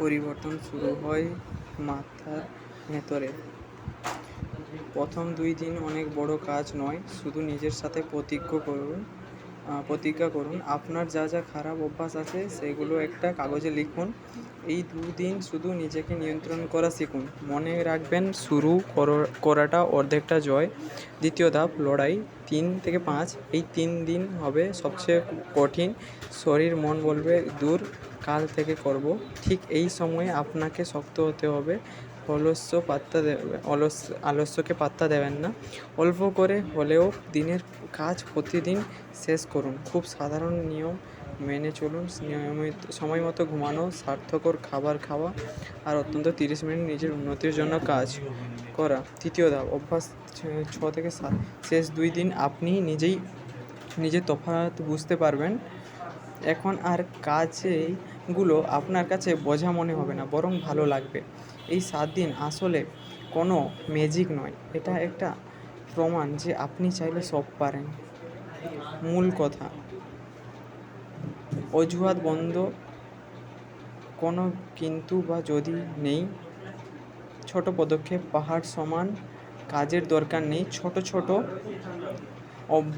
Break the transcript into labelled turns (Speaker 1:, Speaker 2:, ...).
Speaker 1: পরিবর্তন শুরু হয় মাথার ভেতরে। প্রথম 2 দিন অনেক বড় কাজ নয়, শুধু নিজের সাথে প্রতিজ্ঞা করুন আপনার যা যা খারাপ অভ্যাস আছে সেগুলো একটা কাগজে লিখুন। এই 2 দিন শুধু নিজেকে নিয়ন্ত্রণ করা শিখুন। মনে রাখবেন, শুরু করাটা অর্ধেকটা জয়। দ্বিতীয় ধাপ, লড়াই 3 থেকে 5। এই 3 দিন হবে সবচেয়ে কঠিন। শরীর মন বলবে দূর, কাল থেকে করব। ঠিক এই সময়ে আপনাকে শক্ত হতে হবে। আলস্যকে পাত্তা দেবেন না। অল্প করে হলেও দিনের কাজ প্রতিদিন শেষ করুন। খুব সাধারণ নিয়ম মেনে চলুন। সময় মতো ঘুমানো, স্বাস্থ্যকর খাবার খাওয়া আর অত্যন্ত 30 মিনিট নিজের উন্নতির জন্য কাজ করা। তৃতীয় ধাপ, অভ্যাস 6 থেকে 7। শেষ 2 দিন আপনি নিজের তফাৎ বুঝতে পারবেন। এখন আর কাজগুলো আপনার কাছে বোঝা মনে হবে না, বরং ভালো লাগবে। এই 7 দিন আসলে কোনো ম্যাজিক নয়, এটা একটা প্রমাণ যে আপনি চাইলে সব পারেন। মূল কথা, অজুহাত বন্ধ, কোনো কিন্তু বা যদি নেই। ছোট পদক্ষেপ পাহাড় সমান, কাজের দরকার নেই, ছোট ছোট অভ্যাস